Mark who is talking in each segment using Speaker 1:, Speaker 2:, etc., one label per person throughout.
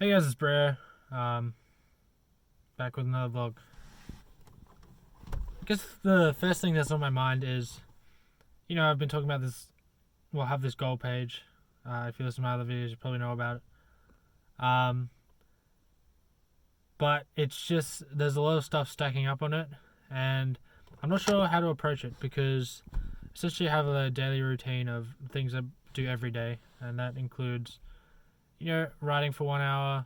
Speaker 1: Hey guys, it's Brer. Back with another vlog. I guess the first thing that's on my mind is, I've been talking about this. We'll have this goal page. If you listen to my other videos, you probably know about it. But it's just there's a lot of stuff stacking up on it, and I'm not sure how to approach it because essentially I have a daily routine of things I do every day, and that includes, writing for 1 hour,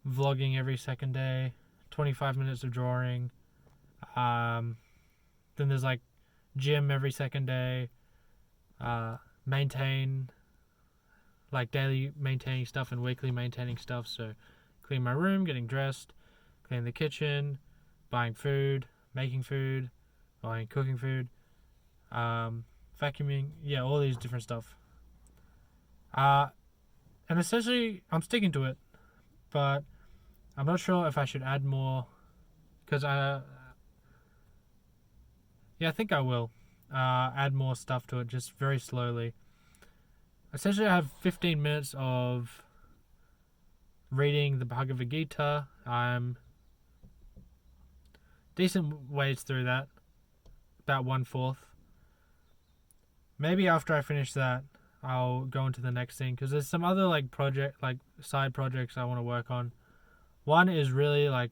Speaker 1: vlogging every second day, 25 minutes of drawing. Then there's like gym every second day, maintain like daily maintaining stuff and weekly maintaining stuff. So clean my room, getting dressed, clean the kitchen, buying food, making food, buying cooking food, vacuuming, yeah, all these different stuff. And essentially I'm sticking to it, but I'm not sure if I should add more because I think I will add more stuff to it just very slowly. Essentially, I have 15 minutes of reading the Bhagavad Gita. I'm decent ways through that, about 1/4. Maybe after I finish that, I'll go into the next thing because there's some other side projects I want to work on. One is really I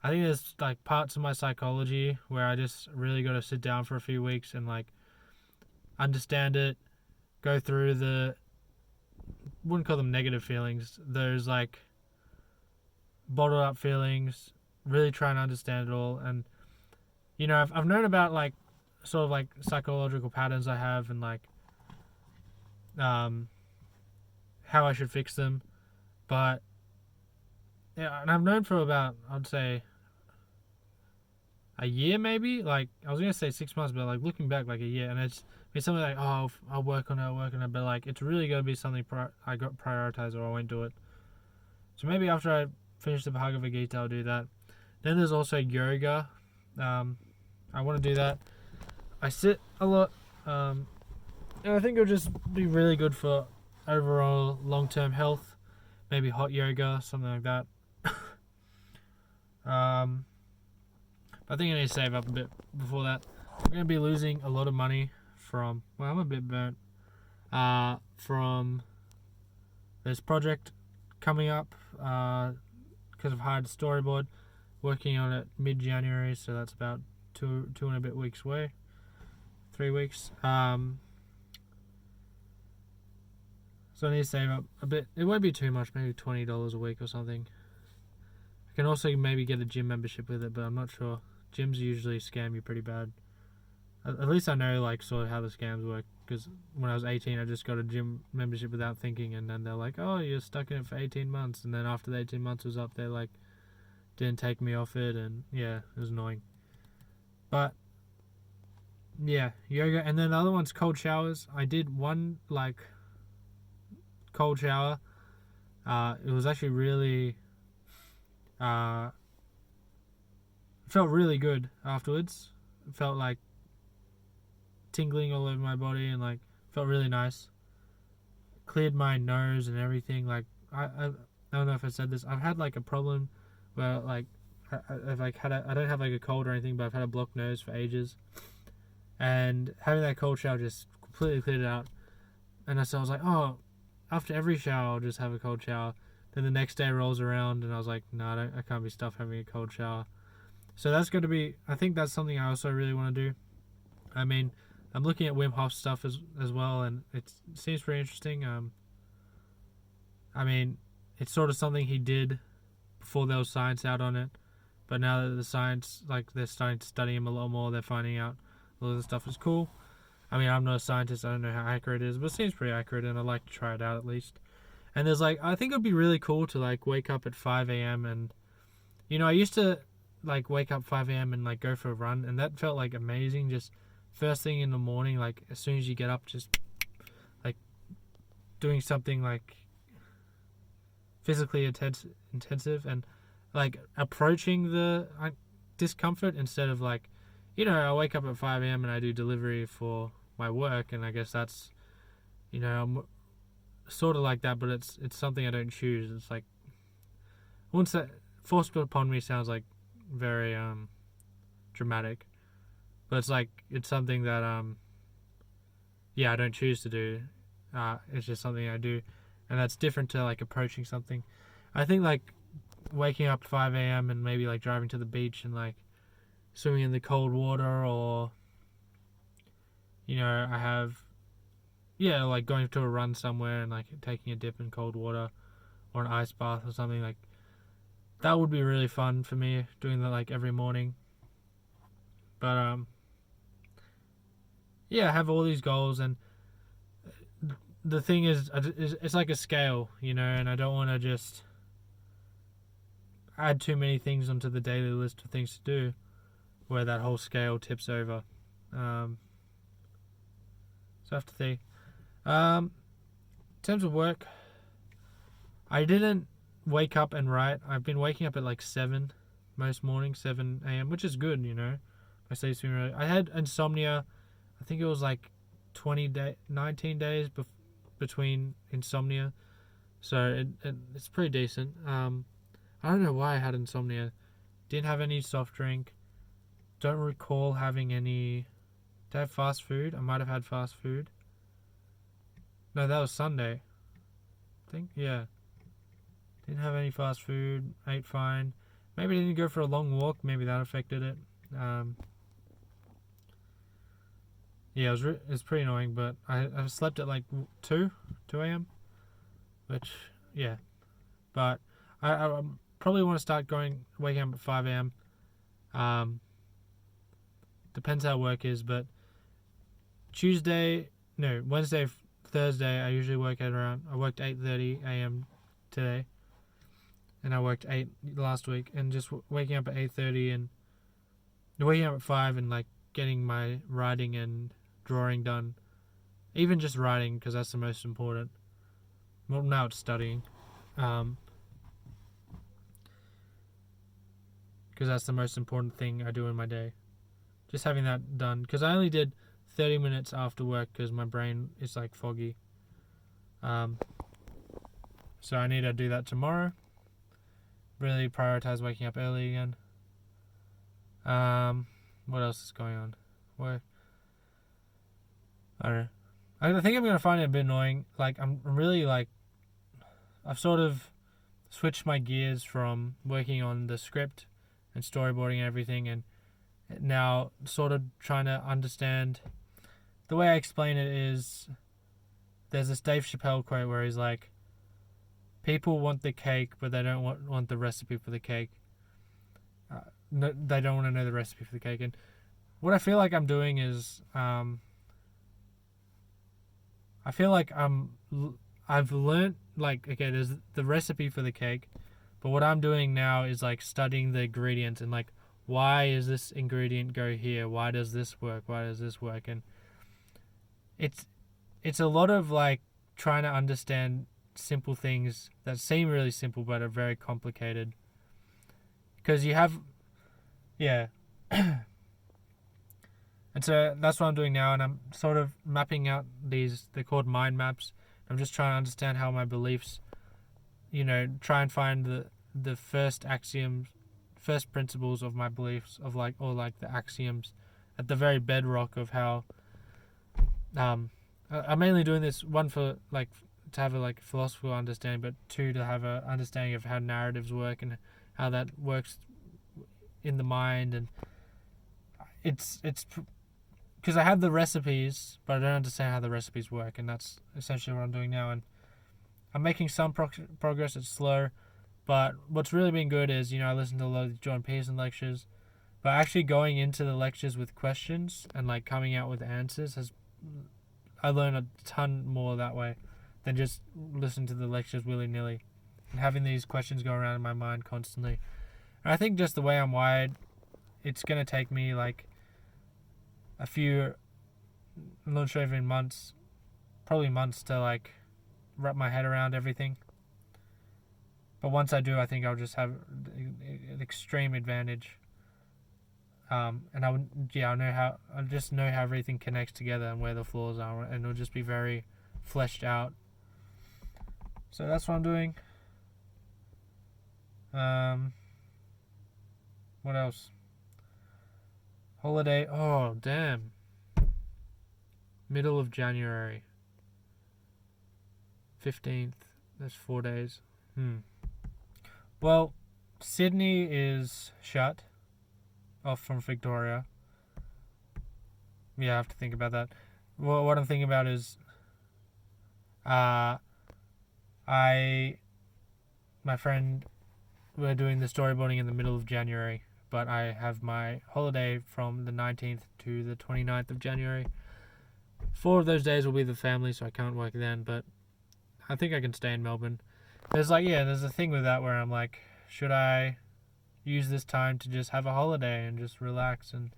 Speaker 1: think there's parts of my psychology where I just really got to sit down for a few weeks and understand it, go through wouldn't call them negative feelings. There's bottled up feelings, really trying to understand it all. And, I've known about psychological patterns I have and how I should fix them. But, yeah, and I've known for about, I'd say, a year maybe. I was gonna say 6 months, but looking back, a year, and it's been something I'll work on it, but it's really gonna be something I got prioritized or I won't do it. So maybe after I finish the Bhagavad Gita, I'll do that. Then there's also yoga. I want to do that. I sit a lot, and I think it'll just be really good for overall long-term health. Maybe hot yoga, something like that. I think I need to save up a bit before that. I'm going to be losing a lot of money I'm a bit burnt from this project coming up because I've hired a storyboard, working on it mid-January, so that's about two and a bit weeks away, 3 weeks. So I need to save up a bit. It won't be too much, maybe $20 a week or something. I can also maybe get a gym membership with it, but I'm not sure. Gyms usually scam you pretty bad. At least I know sort of how the scams work, because when I was 18 I just got a gym membership without thinking, and then they're like, oh, you're stuck in it for 18 months, and then after the 18 months was up, they didn't take me off it, and yeah, it was annoying. But yeah, yoga, and then the other one's cold showers. I did one cold shower. It was actually really felt really good afterwards. It felt tingling all over my body and felt really nice. Cleared my nose and everything. I don't know if I said this. I've had a problem where I've I don't have a cold or anything, but I've had a blocked nose for ages. And having that cold shower just completely cleared it out. And so I was like, oh, after every shower I'll just have a cold shower. Then the next day rolls around and I was like, no, I can't be stuffed having a cold shower. So that's going to be, I think that's something I also really want to do. I mean, I'm looking at Wim Hof stuff as well, and it seems pretty interesting. I mean, it's sort of something he did before there was science out on it, but now that the science, they're starting to study him a lot more, they're finding out a lot of the stuff is cool. I mean, I'm not a scientist, I don't know how accurate it is, but it seems pretty accurate, and I'd like to try it out at least. And there's I think it would be really cool to wake up at 5 a.m. and, I used to wake up 5 a.m. and go for a run, and that felt amazing. Just first thing in the morning, as soon as you get up, just doing something physically intensive and approaching the discomfort instead of I wake up at 5 a.m. and I do delivery for my work, and I guess that's I'm sort of like that, but it's something I don't choose. It's like, once that forced upon me sounds like very dramatic, but it's something that I don't choose to do. It's just something I do, and that's different to like approaching something. I think like waking up at 5 a.m. and maybe like driving to the beach and like swimming in the cold water, or I have like going to a run somewhere and like taking a dip in cold water or an ice bath or something, like that would be really fun for me, doing that like every morning. But I have all these goals, and the thing is, it's like a scale, and I don't want to just add too many things onto the daily list of things to do where that whole scale tips over. So I have to think. In terms of work, I didn't wake up and write. I've been waking up at like 7 most mornings, 7 a.m., which is good, I say it's been really. I had insomnia. I think it was like 19 days between insomnia, so it's pretty decent. I don't know why I had insomnia. Didn't have any soft drink. Don't recall having any. Did I have fast food? I might have had fast food. No, that was Sunday. I think, yeah. Didn't have any fast food. Ate fine. Maybe didn't go for a long walk. Maybe that affected it. It was pretty annoying, but I slept at like 2 a.m. Which, yeah. But I probably want to start waking up at 5 a.m. Depends how work is, but Wednesday, Thursday, I usually work I worked 8:30 a.m. today, and I worked 8 last week, and just waking up at 8:30 and waking up at 5 and like getting my writing and drawing done, even just writing, because that's the most important. Well, now it's studying, because that's the most important thing I do in my day. Just having that done, because I only did 30 minutes after work because my brain is like foggy. So I need to do that tomorrow. Really prioritize waking up early again. What else is going on? Work. I don't know. I think I'm gonna find it a bit annoying. Like I'm really like, I've sort of switched my gears from working on the script and storyboarding and everything, and now sort of trying to understand. The way I explain it is, there's this Dave Chappelle quote where he's like, people want the cake, but they don't want the recipe for the cake. No, they don't want to know the recipe for the cake. And what I feel like I'm doing is, I feel like I've learned, like, okay, there's the recipe for the cake, but what I'm doing now is like studying the ingredients and like, why does this ingredient go here? Why does this work? Why does this work? And it's a lot of like trying to understand simple things that seem really simple but are very complicated, because you have and so that's what I'm doing now, and I'm sort of mapping out they're called mind maps. I'm just trying to understand how my beliefs, try and find the first axioms, first principles of my beliefs, of like, or like the axioms at the very bedrock of how I'm mainly doing this, one, for like to have a like philosophical understanding, but two, to have a understanding of how narratives work and how that works in the mind. And it's because I have the recipes, but I don't understand how the recipes work, and that's essentially what I'm doing now. And I'm making some progress. It's slow, but what's really been good is, I listen to a lot of Jordan Peterson lectures, but actually going into the lectures with questions and like coming out with answers I learn a ton more that way than just listening to the lectures willy-nilly and having these questions go around in my mind constantly. And I think just the way I'm wired, it's going to take me like I'm not sure, even months, probably months, to like wrap my head around everything. But once I do, I think I'll just have an extreme advantage. And I just know how everything connects together and where the flaws are, and it'll just be very fleshed out. So that's what I'm doing. What else? Holiday. Oh, damn. Middle of January. 15th. That's 4 days. Well, Sydney is shut off from Victoria. Yeah, I have to think about that. Well, what I'm thinking about is my friend, we're doing the storyboarding in the middle of January, but I have my holiday from the 19th to the 29th of January. 4 of those days will be the family, so I can't work then, but I think I can stay in Melbourne. There's a thing with that where I'm like, should I use this time to just have a holiday and just relax and,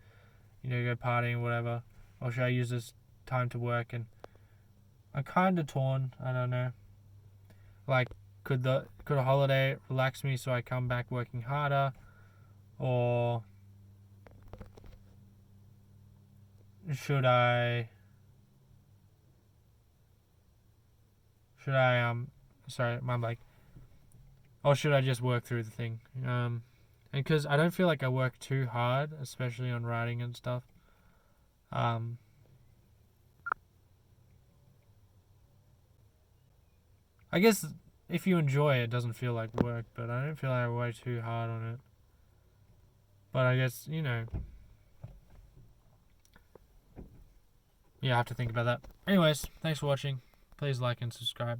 Speaker 1: go partying or whatever? Or should I use this time to work? And I'm kind of torn. I don't know. Like, could a holiday relax me so I come back working harder? Or should I sorry, I'm like, or should I just work through the thing? And because I don't feel like I work too hard, especially on writing and stuff. I guess if you enjoy it, it doesn't feel like work, but I don't feel like I work too hard on it. But I guess, yeah, I have to think about that. Anyways, thanks for watching. Please like and subscribe.